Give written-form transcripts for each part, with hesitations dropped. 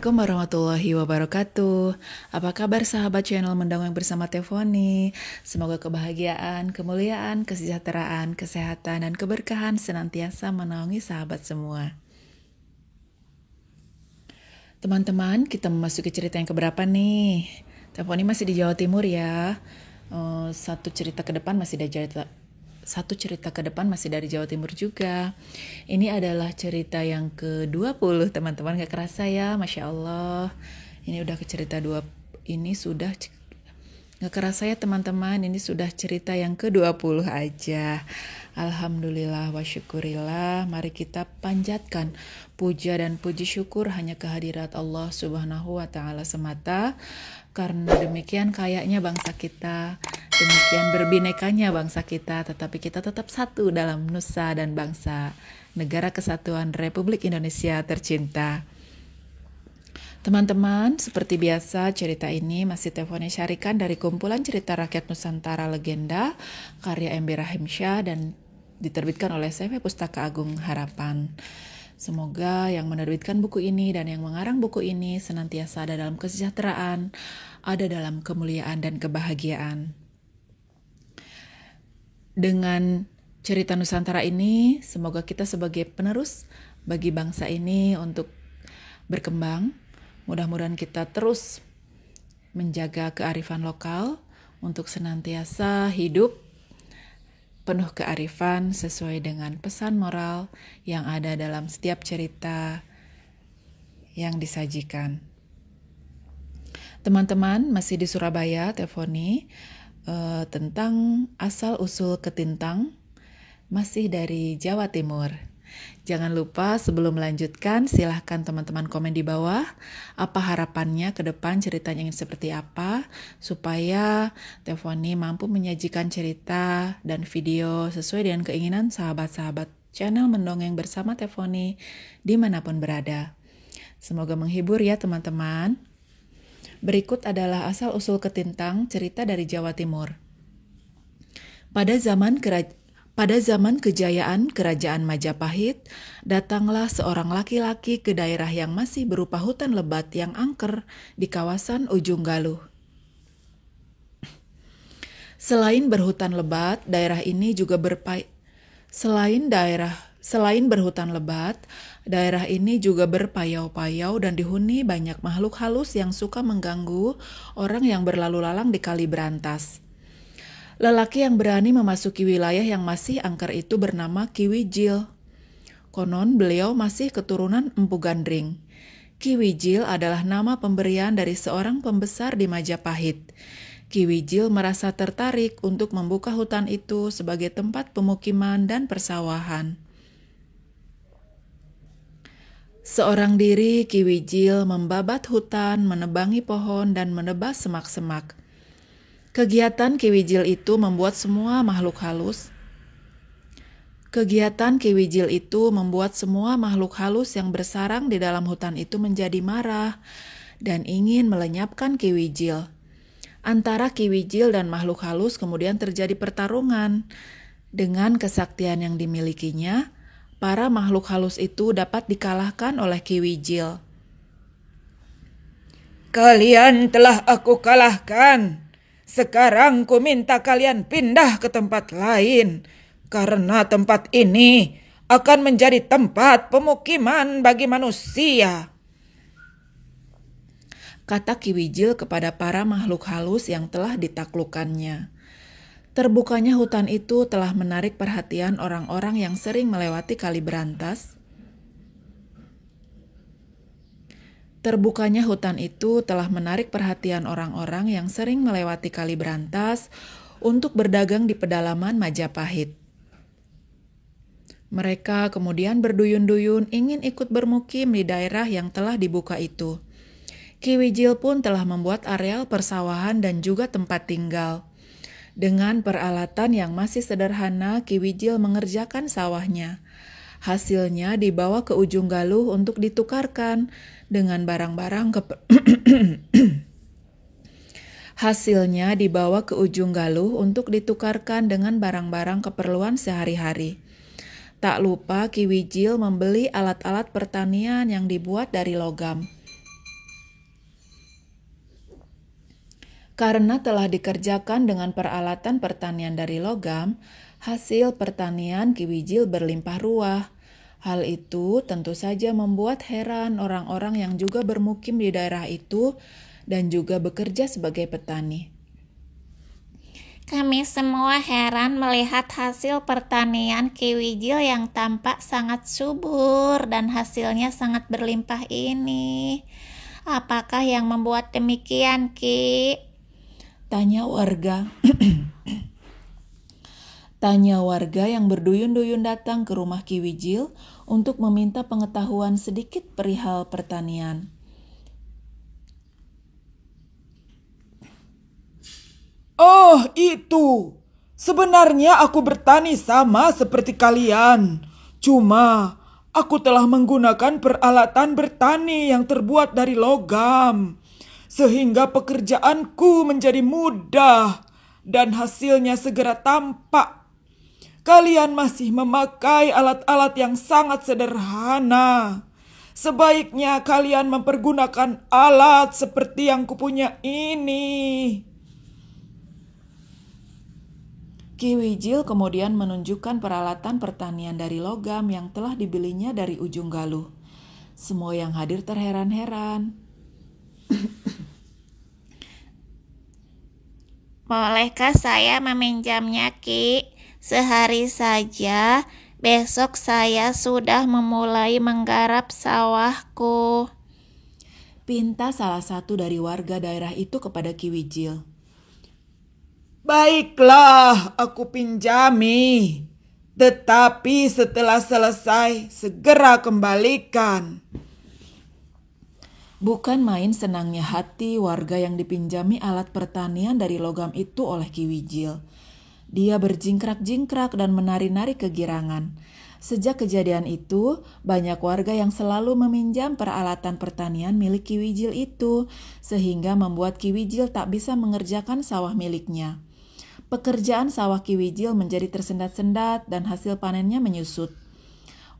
Assalamualaikum warahmatullahi wabarakatuh. Apa kabar sahabat channel Mendongeng bersama Tefoni? Semoga kebahagiaan, kemuliaan, kesejahteraan, kesehatan, dan keberkahan senantiasa menaungi sahabat semua. Teman-teman, kita memasuki cerita yang keberapa nih? Tefoni masih di Jawa Timur ya. Satu cerita ke depan masih dari Jawa Timur juga. Ini adalah cerita yang ke-20, teman-teman. Gak kerasa ya, Masya Allah. Ini udah ke cerita 2, ini sudah, gak kerasa ya teman-teman, ini sudah cerita yang ke-20 aja. Alhamdulillah wa syukurillah. Mari kita panjatkan puja dan puji syukur hanya kehadirat Allah Subhanahu wa Ta'ala semata. Karena demikian kayaknya bangsa kita, demikian berbinekanya bangsa kita, tetapi kita tetap satu dalam nusa dan bangsa, Negara Kesatuan Republik Indonesia tercinta. Teman-teman, seperti biasa cerita ini masih Tefoni syarikan dari kumpulan cerita rakyat Nusantara Legenda, karya M.B. Rahimsyah dan diterbitkan oleh CV Pustaka Agung Harapan. Semoga yang menerbitkan buku ini dan yang mengarang buku ini senantiasa ada dalam kesejahteraan, ada dalam kemuliaan dan kebahagiaan. Dengan cerita Nusantara ini, semoga kita sebagai penerus bagi bangsa ini untuk berkembang. Mudah-mudahan kita terus menjaga kearifan lokal untuk senantiasa hidup penuh kearifan sesuai dengan pesan moral yang ada dalam setiap cerita yang disajikan. Teman-teman, masih di Surabaya, Tefoni, tentang asal-usul ketintang, masih dari Jawa Timur. Jangan lupa sebelum melanjutkan, silahkan teman-teman komen di bawah apa harapannya ke depan ceritanya ingin seperti apa, supaya Tefoni mampu menyajikan cerita dan video sesuai dengan keinginan sahabat-sahabat channel Mendongeng bersama Tefoni dimanapun berada. Semoga menghibur ya teman-teman. Berikut adalah asal-usul ketintang cerita dari Jawa Timur. Pada zaman kejayaan Kerajaan Majapahit, datanglah seorang laki-laki ke daerah yang masih berupa hutan lebat yang angker di kawasan Ujung Galuh. Selain berhutan lebat, daerah ini juga berpayau-payau dan dihuni banyak makhluk halus yang suka mengganggu orang yang berlalu lalang di Kali Brantas. Lelaki yang berani memasuki wilayah yang masih angker itu bernama Ki Wijil. Konon beliau masih keturunan Empu Gandring. Ki Wijil adalah nama pemberian dari seorang pembesar di Majapahit. Ki Wijil merasa tertarik untuk membuka hutan itu sebagai tempat pemukiman dan persawahan. Seorang diri Ki Wijil membabat hutan, menebangi pohon, dan menebas semak-semak. Kegiatan Ki Wijil itu membuat semua makhluk halus yang bersarang di dalam hutan itu menjadi marah dan ingin melenyapkan Ki Wijil. Antara Ki Wijil dan makhluk halus kemudian terjadi pertarungan. Dengan kesaktian yang dimilikinya, para makhluk halus itu dapat dikalahkan oleh Ki Wijil. Kalian telah aku kalahkan. Sekarang ku minta kalian pindah ke tempat lain, karena tempat ini akan menjadi tempat pemukiman bagi manusia, kata Ki Wijil kepada para makhluk halus yang telah ditaklukkannya. Terbukanya hutan itu telah menarik perhatian orang-orang yang sering melewati Kali Brantas. Untuk berdagang di pedalaman Majapahit. Mereka kemudian berduyun-duyun ingin ikut bermukim di daerah yang telah dibuka itu. Ki Wijil pun telah membuat areal persawahan dan juga tempat tinggal. Dengan peralatan yang masih sederhana, Ki Wijil mengerjakan sawahnya. Hasilnya dibawa ke Ujung Galuh untuk ditukarkan dengan barang-barang keperluan sehari-hari. Tak lupa Ki Wijil membeli alat-alat pertanian yang dibuat dari logam. Karena telah dikerjakan dengan peralatan pertanian dari logam, hasil pertanian Ki Wijil berlimpah ruah. Hal itu tentu saja membuat heran orang-orang yang juga bermukim di daerah itu dan juga bekerja sebagai petani. Kami semua heran melihat hasil pertanian Ki Wijil yang tampak sangat subur dan hasilnya sangat berlimpah ini. Apakah yang membuat demikian, Ki? Tanya warga. Tanya warga yang berduyun-duyun datang ke rumah Ki Wijil untuk meminta pengetahuan sedikit perihal pertanian. Oh, itu. Sebenarnya aku bertani sama seperti kalian. Cuma aku telah menggunakan peralatan bertani yang terbuat dari logam, sehingga pekerjaanku menjadi mudah dan hasilnya segera tampak. Kalian masih memakai alat-alat yang sangat sederhana. Sebaiknya kalian mempergunakan alat seperti yang kupunya ini. Ki Wijil kemudian menunjukkan peralatan pertanian dari logam yang telah dibelinya dari ujung Galuh. Semua yang hadir terheran-heran. Bolehkah saya meminjamnya, Ki? Sehari saja, besok saya sudah memulai menggarap sawahku. Pinta salah satu dari warga daerah itu kepada Ki Wijil. Baiklah, aku pinjami. Tetapi setelah selesai, segera kembalikan. Bukan main senangnya hati warga yang dipinjami alat pertanian dari logam itu oleh Ki Wijil. Dia berjingkrak-jingkrak dan menari-nari kegirangan. Sejak kejadian itu, banyak warga yang selalu meminjam peralatan pertanian milik Ki Wijil itu, sehingga membuat Ki Wijil tak bisa mengerjakan sawah miliknya. Pekerjaan sawah Ki Wijil menjadi tersendat-sendat dan hasil panennya menyusut.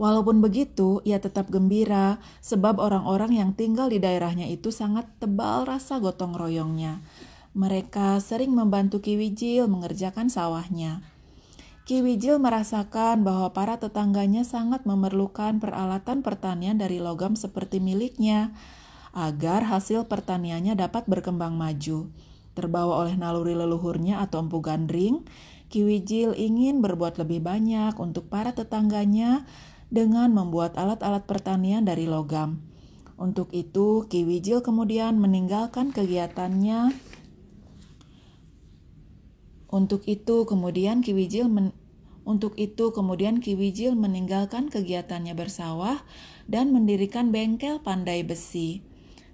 Walaupun begitu, ia tetap gembira sebab orang-orang yang tinggal di daerahnya itu sangat tebal rasa gotong royongnya. Mereka sering membantu Ki Wijil mengerjakan sawahnya. Ki Wijil merasakan bahwa para tetangganya sangat memerlukan peralatan pertanian dari logam seperti miliknya agar hasil pertaniannya dapat berkembang maju. Terbawa oleh naluri leluhurnya atau Empu Gandring, Ki Wijil ingin berbuat lebih banyak untuk para tetangganya dengan membuat alat-alat pertanian dari logam. Untuk itu, Ki Wijil kemudian meninggalkan kegiatannya. Untuk itu kemudian Ki Wijil meninggalkan kegiatannya bersawah dan mendirikan bengkel pandai besi.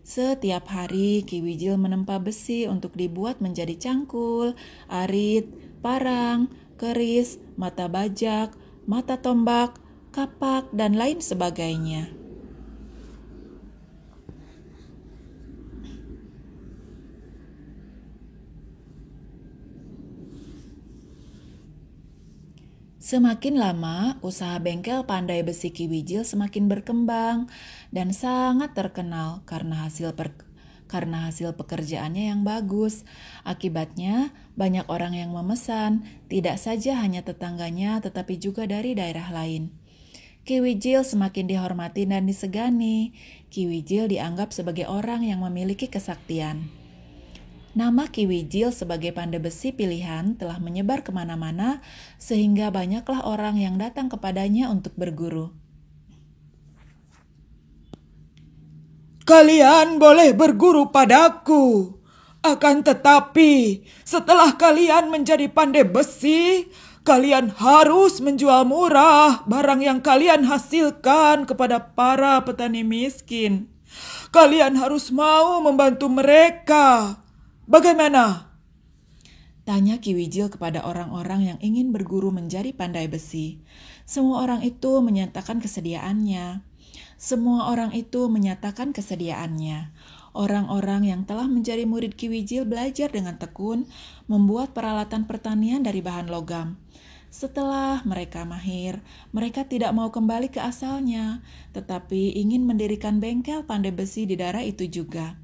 Setiap hari Ki Wijil menempa besi untuk dibuat menjadi cangkul, arit, parang, keris, mata bajak, mata tombak, kapak, dan lain sebagainya. Semakin lama, usaha bengkel pandai besi Ki Wijil semakin berkembang dan sangat terkenal karena hasil pekerjaannya yang bagus. Akibatnya, banyak orang yang memesan, tidak saja hanya tetangganya tetapi juga dari daerah lain. Ki Wijil semakin dihormati dan disegani. Ki Wijil dianggap sebagai orang yang memiliki kesaktian. Nama Ki Wijil sebagai pandai besi pilihan telah menyebar kemana-mana sehingga banyaklah orang yang datang kepadanya untuk berguru. Kalian boleh berguru padaku. Akan tetapi, setelah kalian menjadi pandai besi, kalian harus menjual murah barang yang kalian hasilkan kepada para petani miskin. Kalian harus mau membantu mereka. Bagaimana? Tanya Ki Wijil kepada orang-orang yang ingin berguru menjadi pandai besi. Semua orang itu menyatakan kesediaannya. Orang-orang yang telah menjadi murid Ki Wijil belajar dengan tekun membuat peralatan pertanian dari bahan logam. Setelah mereka mahir, mereka tidak mau kembali ke asalnya, tetapi ingin mendirikan bengkel pandai besi di daerah itu juga.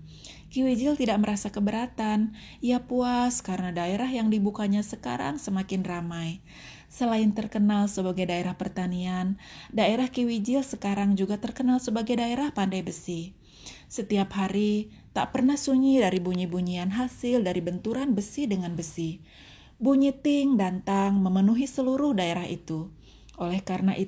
Ki Wijil tidak merasa keberatan. Ia puas karena daerah yang dibukanya sekarang semakin ramai. Selain terkenal sebagai daerah pertanian, daerah Ki Wijil sekarang juga terkenal sebagai daerah pandai besi. Setiap hari tak pernah sunyi dari bunyi-bunyian hasil dari benturan besi dengan besi. Bunyi ting dan tang memenuhi seluruh daerah itu. Oleh karena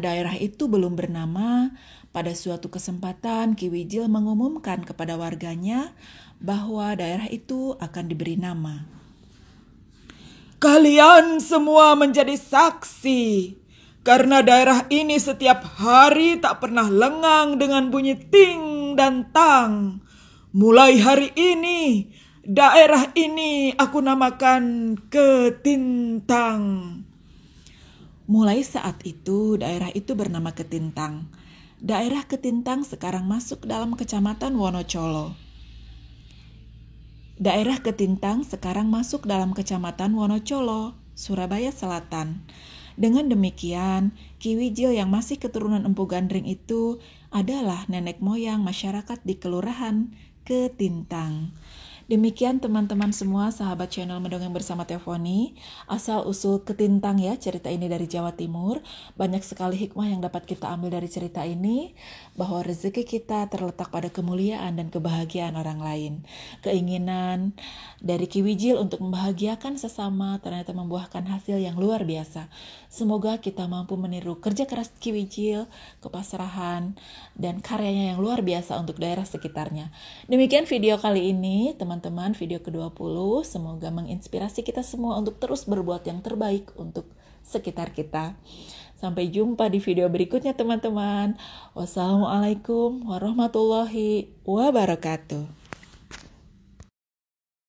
daerah itu belum bernama, pada suatu kesempatan Ki Wijil mengumumkan kepada warganya bahwa daerah itu akan diberi nama. Kalian semua menjadi saksi, karena daerah ini setiap hari tak pernah lengang dengan bunyi ting dan tang. Mulai hari ini, daerah ini aku namakan Ketintang. Mulai saat itu, daerah itu bernama Ketintang. Daerah Ketintang sekarang masuk dalam Kecamatan Wonocolo. Daerah Ketintang sekarang masuk dalam Kecamatan Wonocolo, Surabaya Selatan. Dengan demikian, Ki Wijil yang masih keturunan Empu Gandring itu adalah nenek moyang masyarakat di Kelurahan Ketintang. Demikian teman-teman semua, sahabat channel Mendongeng Bersama Tefoni, asal usul Ketintang ya, cerita ini dari Jawa Timur. Banyak sekali hikmah yang dapat kita ambil dari cerita ini, bahwa rezeki kita terletak pada kemuliaan dan kebahagiaan orang lain. Keinginan dari Ki Wijil untuk membahagiakan sesama ternyata membuahkan hasil yang luar biasa. Semoga kita mampu meniru kerja keras Ki Wijil, kepasrahan, dan karyanya yang luar biasa untuk daerah sekitarnya. Demikian video kali ini, teman-teman, video ke-20. Semoga menginspirasi kita semua untuk terus berbuat yang terbaik untuk sekitar kita. Sampai jumpa di video berikutnya, teman-teman. Wassalamualaikum warahmatullahi wabarakatuh.